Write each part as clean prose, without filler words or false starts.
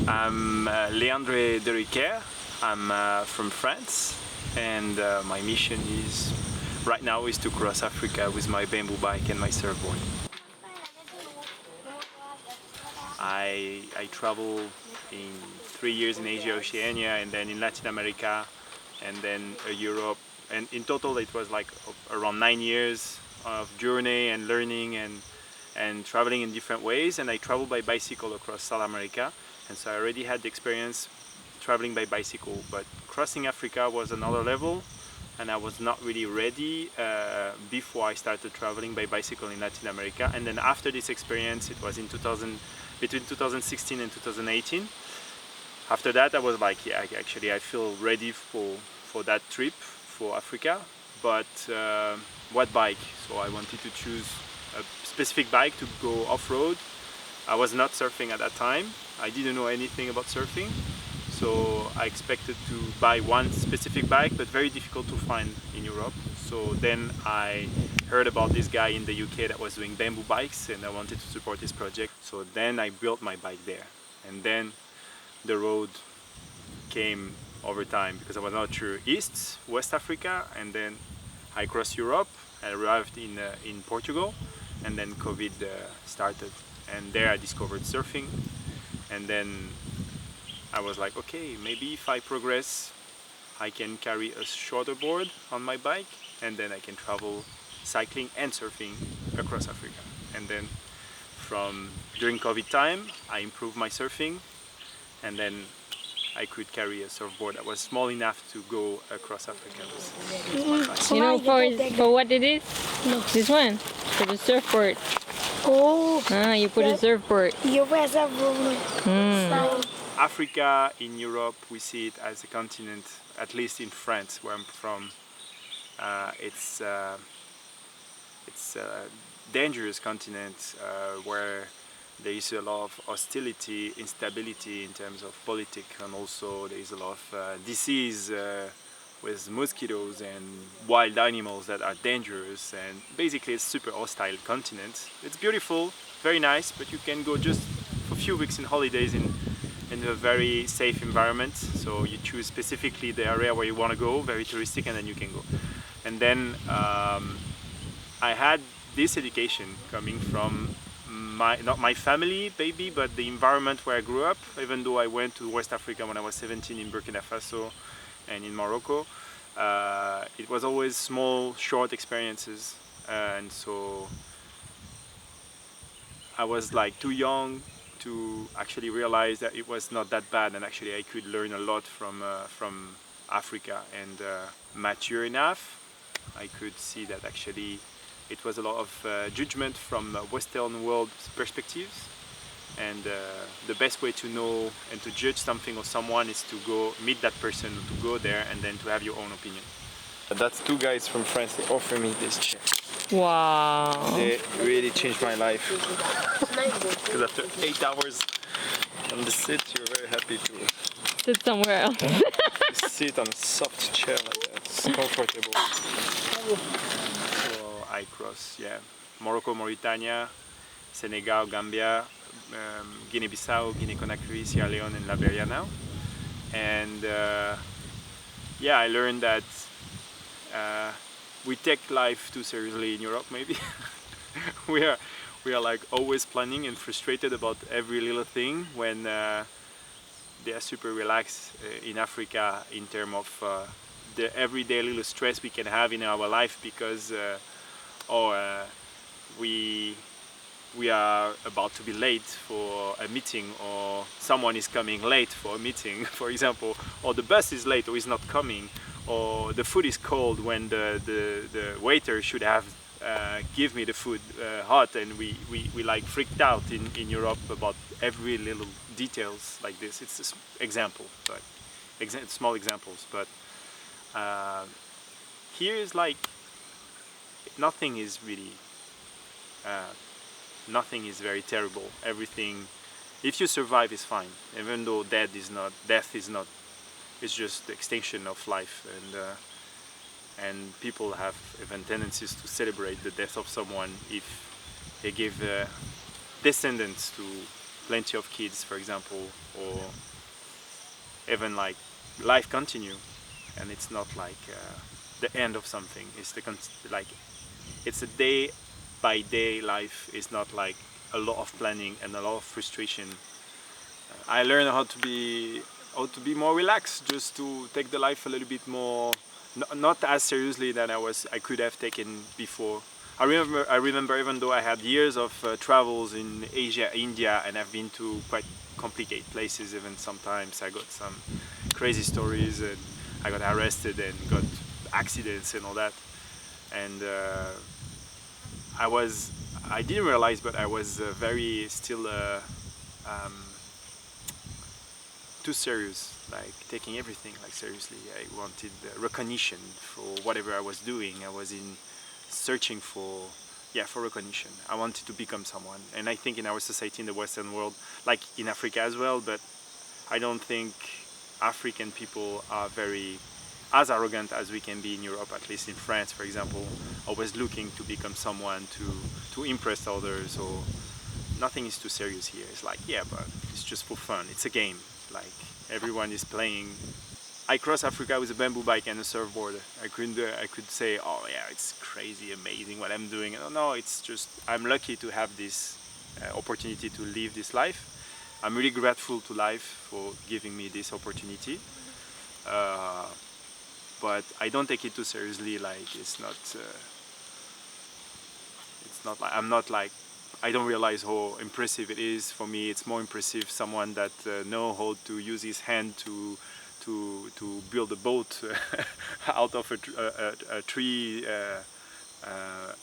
I'm Leandre Deryckere. I'm from France, and my mission is right now is to cross Africa with my bamboo bike and my surfboard. I travel in 3 years in Asia, Oceania, and then in Latin America, and then Europe. And in total, it was like around 9 years of journey and learning and traveling in different ways. And I traveled by bicycle across South America, and so I already had the experience traveling by bicycle. But crossing Africa was another level, and I was not really ready before I started traveling by bicycle in Latin America. And then after this experience, it was in between 2016 and 2018. After that, I was like, yeah, actually I feel ready for that trip for Africa, but what bike? So I wanted to choose a specific bike to go off-road. I was not surfing at that time. I didn't know anything about surfing, so I expected to buy one specific bike, but very difficult to find in Europe. So then I heard about this guy in the UK that was doing bamboo bikes, and I wanted to support his project. So then I built my bike there, and then the road came over time because I was not sure East, West Africa, and then I crossed Europe. I arrived in Portugal, and then COVID started, and there I discovered surfing. And then I was like, okay, maybe if I progress, I can carry a shorter board on my bike, and then I can travel cycling and surfing across Africa. And then during COVID time, I improved my surfing, and then I could carry a surfboard that was small enough to go across Africa. You know for what it is? No. This one? For the surfboard. Oh. Ah, you put a surfboard. You wear surfboard. Africa in Europe, we see it as a continent, at least in France, where I'm from. It's a dangerous continent where there is a lot of hostility, instability in terms of politics, and also there is a lot of disease with mosquitoes and wild animals that are dangerous, and basically it's a super hostile continent. It's beautiful, very nice, but you can go just for a few weeks in holidays in a very safe environment. So you choose specifically the area where you want to go, very touristic, and then you can go. And then I had this education coming from not my family maybe, but the environment where I grew up. Even though I went to West Africa when I was 17 in Burkina Faso and in Morocco, it was always small, short experiences, and so I was like too young to actually realize that it was not that bad, and actually I could learn a lot from Africa. And mature enough, I could see that actually it was a lot of judgment from Western world perspectives, and the best way to know and to judge something or someone is to go meet that person, to go there, and then to have your own opinion. That's two guys from France. They offer me this chair. Wow. They really changed my life. Because after 8 hours on the seat, you're very happy to Sit somewhere else. sit on a soft chair like that. It's comfortable. So I cross, Morocco, Mauritania, Senegal, Gambia, Guinea-Bissau, Guinea-Conakry, Sierra Leone, and Liberia now. And I learned that we take life too seriously in Europe. Maybe we are like always planning and frustrated about every little thing, when they are super relaxed in Africa in terms of the everyday little stress we can have in our life because we are about to be late for a meeting, or someone is coming late for a meeting, for example, or the bus is late or is not coming, or the food is cold when the waiter should have give me the food hot, and we like freaked out in Europe about every little details like this. It's an example, but small examples, but here is like nothing is really nothing is very terrible. Everything, if you survive, is fine. Even though death is not, it's just the extinction of life, and people have even tendencies to celebrate the death of someone if they give descendants plenty of kids, for example, or even like life continue, and it's not like the end of something. It's like it's a day by day life. It's not like a lot of planning and a lot of frustration. I learned how to be more relaxed, just to take the life a little bit more, not as seriously than I could have taken before. I remember even though I had years of travels in Asia, India, and I've been to quite complicated places. Even sometimes I got some crazy stories, and I got arrested and got accidents and all that. And I didn't realize, but I was very still too serious, like taking everything like seriously. I wanted recognition for whatever I was doing. I was searching for recognition. I wanted to become someone. And I think in our society, in the Western world, like in Africa as well, but I don't think African people are very as arrogant as we can be in Europe, at least in France, for example, always looking to become someone, to impress others, or nothing is too serious here. It's like, yeah, but it's just for fun. It's a game. Like everyone is playing. I crossed Africa with a bamboo bike and a surfboard. I could say, oh yeah, it's crazy, amazing what I'm doing. No, it's just I'm lucky to have this opportunity to live this life. I'm really grateful to life for giving me this opportunity. But I don't take it too seriously. Like it's not like I'm not like I don't realize how impressive it is. For me, it's more impressive someone that know how to use his hand to build a boat out of a tree,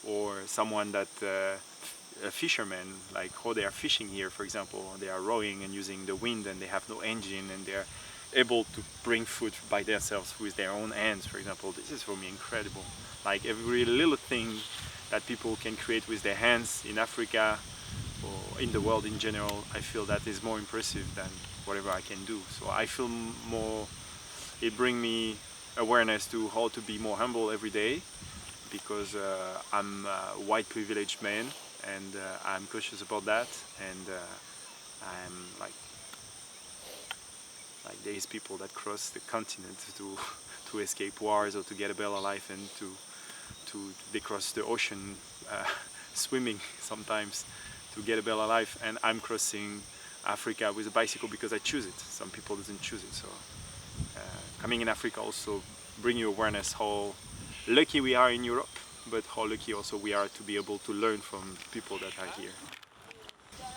or someone that a fisherman, like how they are fishing here, for example. They are rowing and using the wind, and they have no engine, and they are able to bring food by themselves with their own hands, for example. This is for me incredible. Like every little thing that people can create with their hands in Africa or in the world in general, I feel that is more impressive than whatever I can do. So I feel more, it brings me awareness to how to be more humble every day, because I'm a white privileged man, and I'm cautious about that, and I'm like there is people that cross the continent to escape wars or to get a better life, and they cross the ocean swimming sometimes to get a better life, and I'm crossing Africa with a bicycle because I choose it. Some people doesn't choose it. So coming in Africa also bring you awareness how lucky we are in Europe, but how lucky also we are to be able to learn from people that are here.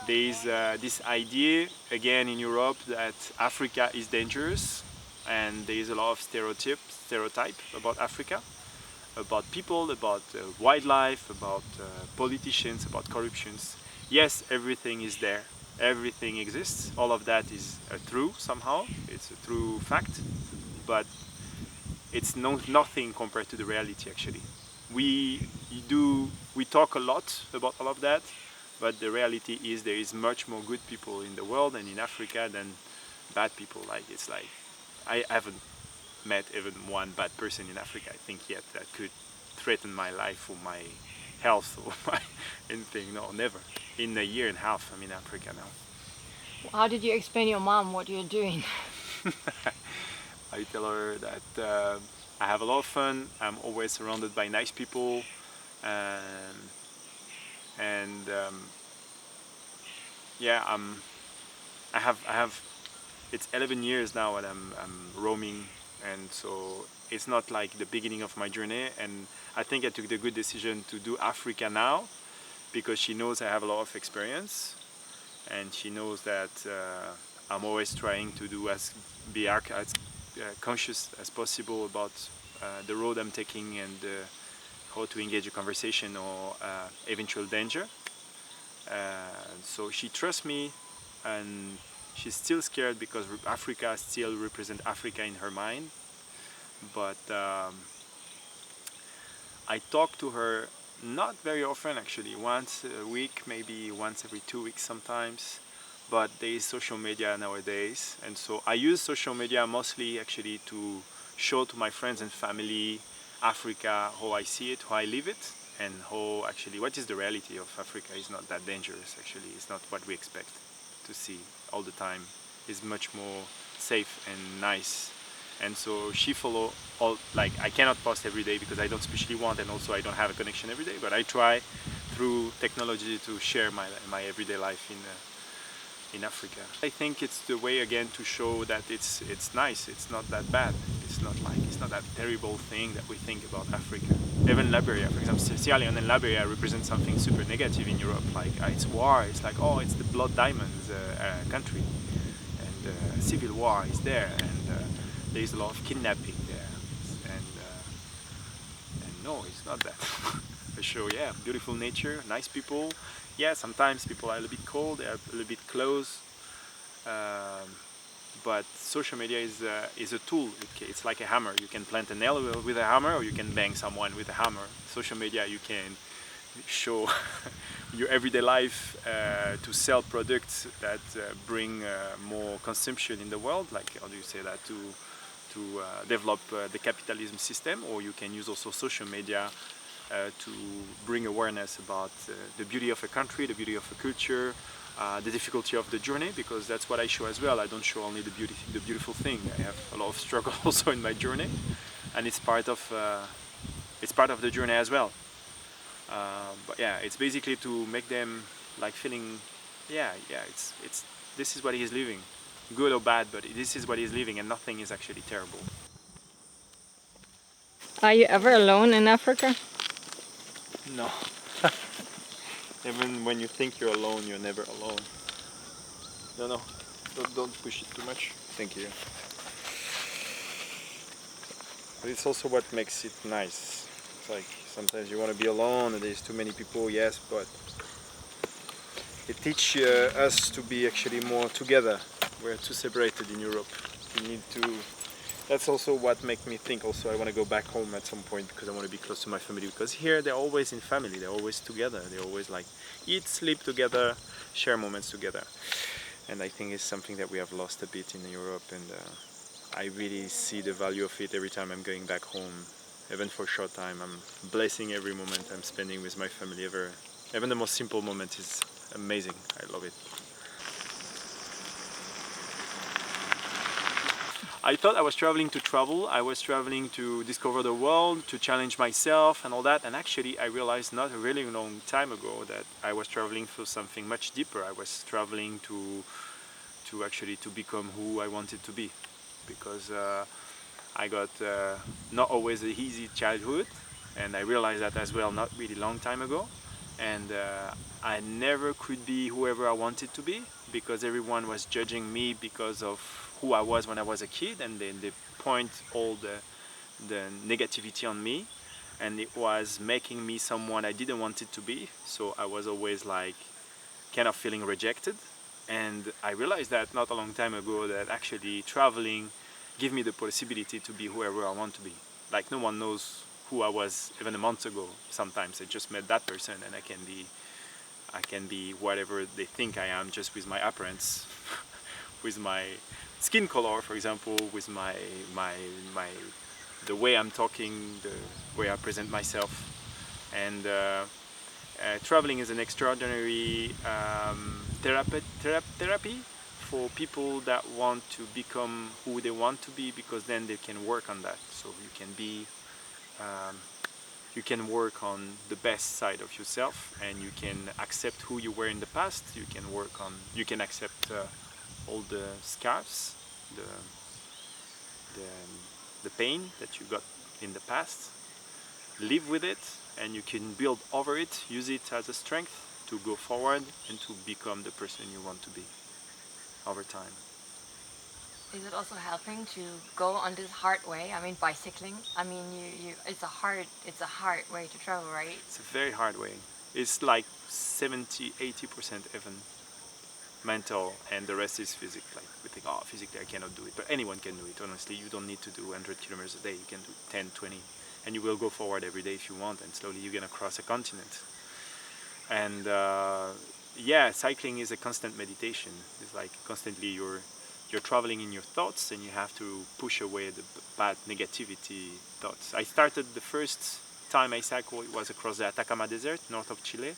There is this idea again in Europe that Africa is dangerous, and there is a lot of stereotype about Africa, about people, about wildlife, about politicians, about corruptions. Yes, everything is there, everything exists, all of that is true somehow, it's a true fact, but it's nothing compared to the reality actually. We talk a lot about all of that, but the reality is there is much more good people in the world and in Africa than bad people. Like it's like I haven't met even one bad person in Africa, I think, yet that could threaten my life or my health or my anything. No, never. In a year and a half I'm in Africa now. How did you explain to your mom what you're doing? I tell her that I have a lot of fun, I'm always surrounded by nice people, and yeah, I have it's 11 years now and I'm roaming, and so it's not like the beginning of my journey, and I think I took the good decision to do Africa now, because she knows I have a lot of experience, and she knows that I'm always trying to be as conscious as possible about the road I'm taking, and how to engage a conversation or eventual danger. So she trusts me, and she's still scared because Africa still represents Africa in her mind. But I talk to her not very often actually, once a week, maybe once every 2 weeks sometimes. But there is social media nowadays, and so I use social media mostly actually to show to my friends and family Africa, how I see it, how I live it, and how actually what is the reality of Africa is not that dangerous actually. It's not what we expect to see all the time. It's much more safe and nice. And so she follow all, like I cannot post every day because I don't especially want, and also I don't have a connection every day, but I try through technology to share my everyday life in Africa. I think it's the way again to show that it's nice, it's not that bad, it's not that terrible thing that we think about Africa. Even Liberia, for example, Sierra Leone and Liberia represent something super negative in Europe, like it's war, it's like, oh, it's the blood diamonds country, and civil war is there, and there's a lot of kidnapping there, and no, it's not that. For sure, yeah, beautiful nature, nice people. Yeah, sometimes people are a little bit cold, they're a little bit close, but social media is a tool. It's like a hammer. You can plant a nail with a hammer, or you can bang someone with a hammer. Social media, you can show your everyday life to sell products that bring more consumption in the world, like, how do you say that, to develop the capitalism system, or you can use also social media to bring awareness about the beauty of a country, the beauty of a culture, the difficulty of the journey, because that's what I show as well. I don't show only the beautiful thing. I have a lot of struggle also in my journey, and it's part of the journey as well. But yeah, it's basically to make them like feeling, yeah, it's this is what he's living, good or bad, but this is what he's living, and nothing is actually terrible. Are you ever alone in Africa? No. Even when you think you're alone, you're never alone. No, don't push it too much. Thank you. But it's also what makes it nice. It's like sometimes you want to be alone and there's too many people, yes, but it teaches us to be actually more together. We're too separated in Europe. We need to. That's also what makes me think also I want to go back home at some point, because I want to be close to my family, because here they're always in family, they're always together, they always like eat, sleep together, share moments together. And I think it's something that we have lost a bit in Europe, and I really see the value of it every time I'm going back home, even for a short time. I'm blessing every moment I'm spending with my family ever. Even the most simple moment is amazing, I love it. I thought I was traveling to travel, I was traveling to discover the world, to challenge myself and all that, and actually I realized not a really long time ago that I was traveling for something much deeper. I was traveling to actually to become who I wanted to be, because I got not always an easy childhood, and I realized that as well not really long time ago, and I never could be whoever I wanted to be, because everyone was judging me because of who I was when I was a kid, and then they point all the negativity on me, and it was making me someone I didn't want it to be. So I was always like kind of feeling rejected, and I realized that not a long time ago that actually traveling gave me the possibility to be whoever I want to be. Like no one knows who I was even a month ago. Sometimes I just met that person and I can be whatever they think I am, just with my appearance, with my skin color, for example, with the way I'm talking, the way I present myself. And traveling is an extraordinary therapy for people that want to become who they want to be, because then they can work on that. So you can work on the best side of yourself, and you can accept who you were in the past. You can accept all the scars, the pain that you got in the past, live with it, and you can build over it, use it as a strength to go forward and to become the person you want to be over time. Is it also helping to go on this hard way? I mean, bicycling. I mean, it's a hard way to travel, right? It's a very hard way. It's like 70-80% even mental, and the rest is physical. Like we think, oh, physically I cannot do it, but anyone can do it. Honestly, you don't need to do 100 kilometers a day. You can do 10, 20, and you will go forward every day if you want, and slowly you're gonna cross a continent. And yeah, cycling is a constant meditation. It's like constantly you're traveling in your thoughts, and you have to push away the bad negativity thoughts. I started the first time I cycled, it was across the Atacama Desert, north of Chile,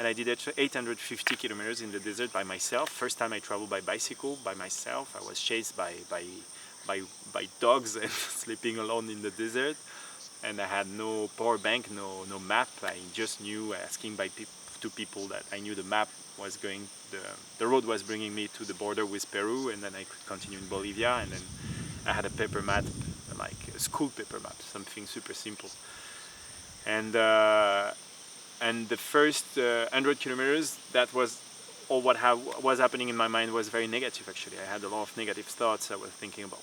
and I did 850 kilometers in the desert by myself. First time I traveled by bicycle by myself. I was chased by dogs and sleeping alone in the desert. And I had no power bank, no map. I just knew, asking to people that I knew the map was going, the road was bringing me to the border with Peru, and then I could continue in Bolivia. And then I had a paper map, like a school paper map, something super simple. And the first 100 kilometers, that was all what was happening in my mind was very negative. Actually, I had a lot of negative thoughts. I was thinking about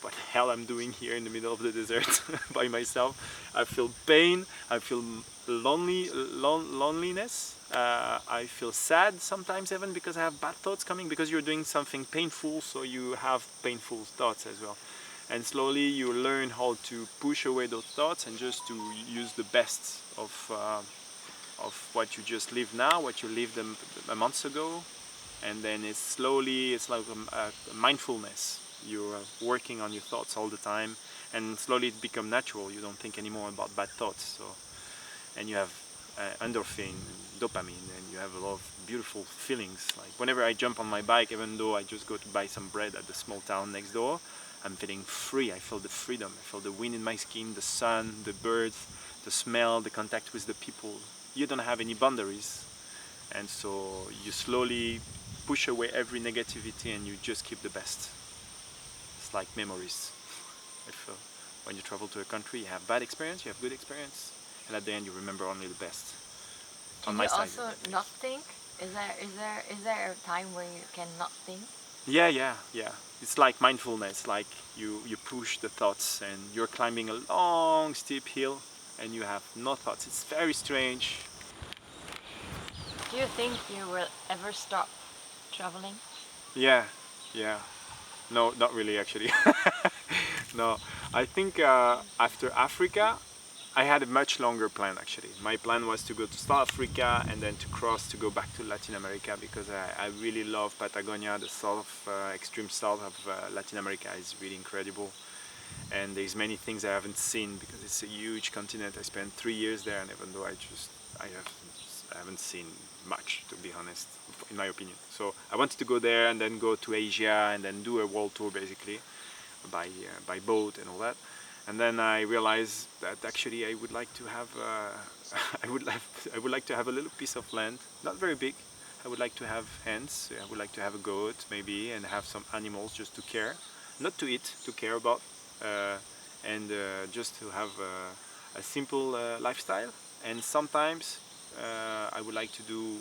what the hell I'm doing here in the middle of the desert by myself. I feel pain. I feel loneliness. I feel sad sometimes, even because I have bad thoughts coming, because you're doing something painful, so you have painful thoughts as well. And slowly you learn how to push away those thoughts and just to use the best of what you just live now, what you lived a month ago. And then it's like a mindfulness. You're working on your thoughts all the time, and slowly it becomes natural. You don't think anymore about bad thoughts. And you have endorphin, dopamine, and you have a lot of beautiful feelings. Like whenever I jump on my bike, even though I just go to buy some bread at the small town next door, I'm feeling free. I feel the freedom. I feel the wind in my skin, the sun, the birds, the smell, the contact with the people. You don't have any boundaries, and so you slowly push away every negativity, and you just keep the best. It's like memories. If when you travel to a country, you have bad experience, you have good experience, and at the end you remember only the best. Can you also not think? Is there a time where you can not think? Yeah. It's like mindfulness. Like you push the thoughts, and you're climbing a long steep hill, and you have no thoughts. It's very strange. Do you think you will ever stop traveling? Yeah. No, not really actually. No, I think after Africa, I had a much longer plan actually. My plan was to go to South Africa and then to cross to go back to Latin America, because I really love Patagonia. The south, extreme south of Latin America is really incredible. And there's many things I haven't seen because it's a huge continent. I spent 3 years there, and even though I haven't seen much, to be honest, in my opinion. So I wanted to go there and then go to Asia and then do a world tour basically by boat and all that. And then I realized that actually I would like to have I would like to have a little piece of land, not very big. I would like to have hens. I would like to have a goat maybe, and have some animals just to care, not to eat, to care about, and just to have a simple lifestyle. And sometimes I would like to do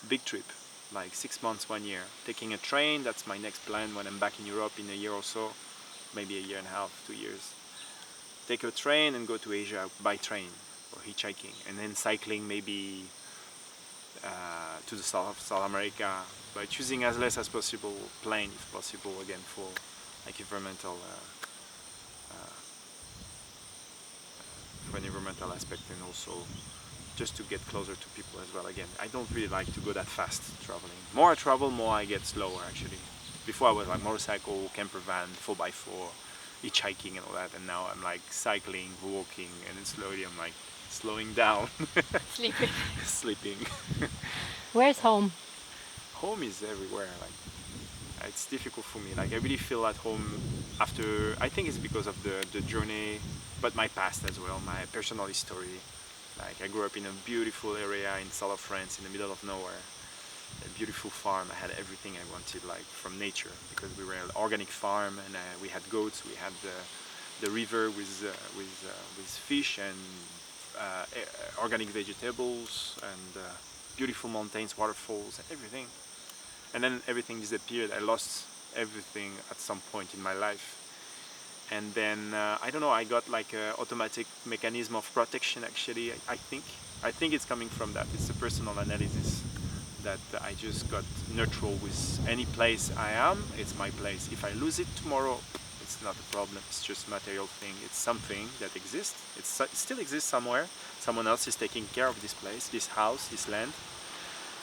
big trip, like 6 months, 1 year, taking a train. That's my next plan when I'm back in Europe in a year or so, maybe a year and a half, 2 years. Take a train and go to Asia by train or hitchhiking, and then cycling maybe to the South America, by choosing as less as possible plane if possible, again for like environmental for an environmental aspect, and also just to get closer to people as well. Again, I don't really like to go that fast traveling. More I travel, more I get slower actually. Before I was like motorcycle, camper van, 4x4, hitchhiking and all that, and now I'm like cycling, walking, and then slowly I'm like slowing down. Sleeping. Where's home? Home is everywhere. Like it's difficult for me. Like I really feel at home after. I think it's because of the journey, but my past as well, my personal history. Like I grew up in a beautiful area in south of France, in the middle of nowhere. A beautiful farm. I had everything I wanted, like from nature, because we were an organic farm, and we had goats. We had the river with fish and organic vegetables, and beautiful mountains, waterfalls, and everything. And then everything disappeared. I lost everything at some point in my life. And then I don't know. I got like an automatic mechanism of protection. Actually, I think it's coming from that. It's a personal analysis that I just got neutral with any place I am. It's my place. If I lose it tomorrow, it's not a problem. It's just a material thing. It's something that exists. It still exists somewhere. Someone else is taking care of this place, this house, this land,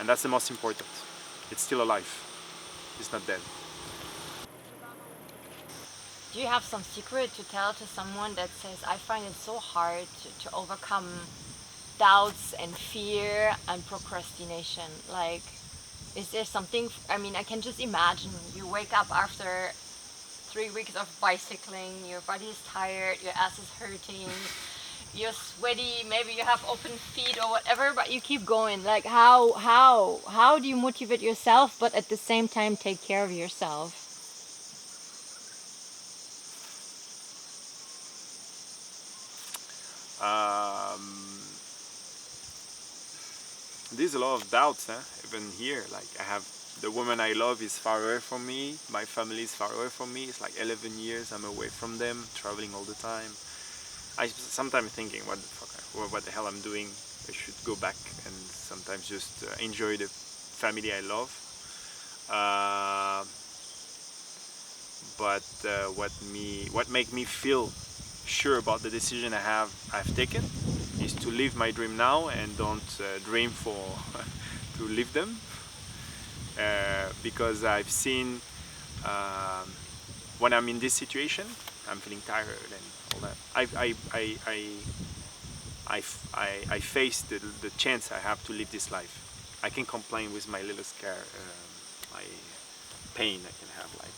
and that's the most important. It's still alive. It's not dead. Do you have some secret to tell to someone that says, I find it so hard to overcome doubts and fear and procrastination? Like, is there something? I mean, I can just imagine you wake up after 3 weeks of bicycling, your body is tired, your ass is hurting, you're sweaty, maybe you have open feet or whatever, but you keep going. Like, how do you motivate yourself, but at the same time take care of yourself? There's a lot of doubts, even here. Like, I have the woman I love is far away from me, my family is far away from me. It's like 11 years I'm away from them, traveling all the time. I sometimes thinking, what the hell I'm doing? I should go back and sometimes just enjoy the family I love. But what make me feel sure about the decision I've taken is to live my dream now and don't dream for to live them, because I've seen when I'm in this situation, I'm feeling tired and all that. I face the chance I have to live this life. I can complain with my little scare, my pain I can have, like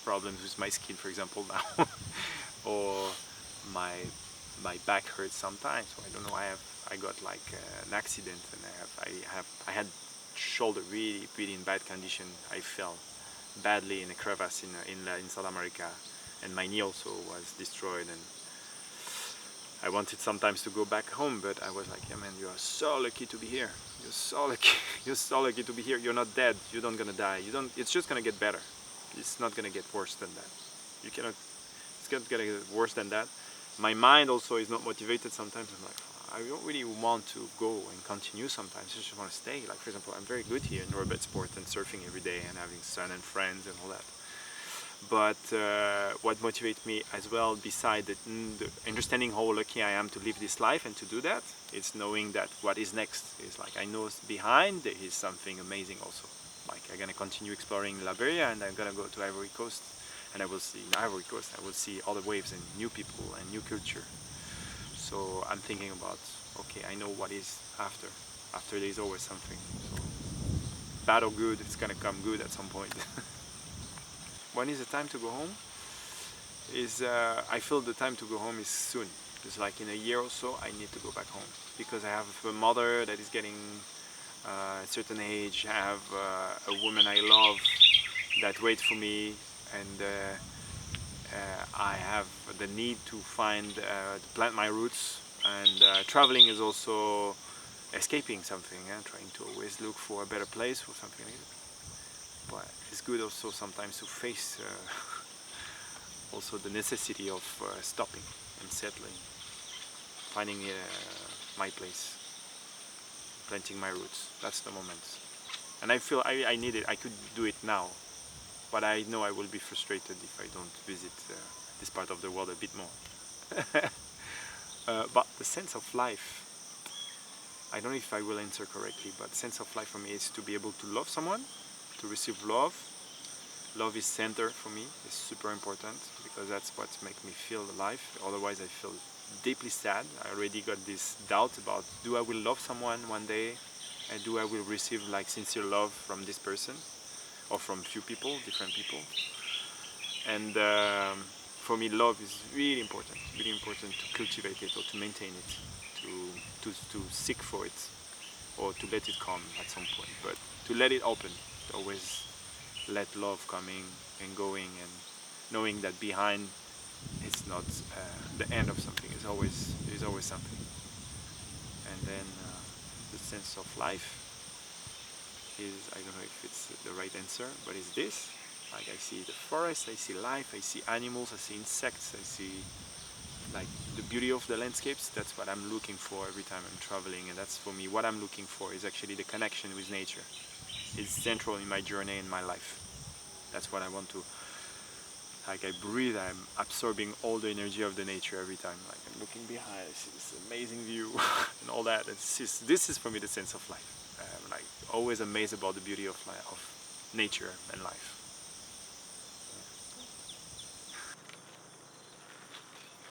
problems with my skin, for example, now, or my back hurts sometimes. So I don't know. I got like an accident, and I had shoulder really in bad condition. I fell badly in a crevasse in South America, and my knee also was destroyed. And I wanted sometimes to go back home, but I was like, yeah, man, you are so lucky to be here. You're so lucky. You're so lucky to be here. You're not dead. You're not gonna die. It's just gonna get better. It's not gonna get worse than that. You cannot. It's not gonna get worse than that. My mind also is not motivated. Sometimes I'm like, I don't really want to go and continue. Sometimes I just want to stay. Like, for example, I'm very good here in Robert Sport and surfing every day and having sun and friends and all that. But what motivates me as well, beside the understanding how lucky I am to live this life and to do that, it's knowing that what is next is like, I know behind there is something amazing also. Like, I'm gonna continue exploring Liberia, and I'm gonna go to Ivory Coast, and I will see in Ivory Coast, I will see other waves and new people and new culture. So I'm thinking about, okay, I know what is after. After there is always something. So, bad or good, it's gonna come good at some point. When is the time to go home? I feel the time to go home is soon. It's like in a year or so, I need to go back home, because I have a mother that is getting a certain age. I have a woman I love that waits for me, and I have the need to plant my roots. And traveling is also escaping something, trying to always look for a better place or something like that. But it's good also sometimes to face also the necessity of stopping and settling, finding my place, planting my roots. That's the moment. And I feel I need it. I could do it now, but I know I will be frustrated if I don't visit this part of the world a bit more. But the sense of life, I don't know if I will answer correctly, but sense of life for me is to be able to love someone, to receive love. Love is center for me. It's super important, because that's what makes me feel alive. Otherwise I feel deeply sad. I already got this doubt about, do I will love someone one day, and do I will receive like sincere love from this person, or from few people, different people. And for me, love is really important to cultivate it or to maintain it, to seek for it, or to let it come at some point, but to let it open, to always let love coming and going, and knowing that behind it's not the end of something. There's always something. And then the sense of life is, I don't know if it's the right answer, but it's this. Like, I see the forest, I see life, I see animals, I see insects, I see like the beauty of the landscapes. That's what I'm looking for every time I'm traveling, and that's for me what I'm looking for is actually the connection with nature. It's central in my journey, in my life. That's what I want to, like, I breathe, I'm absorbing all the energy of the nature every time. Like, I'm looking behind, I see this amazing view and all that. This is for me the sense of life. I'm like always amazed about the beauty of nature and life.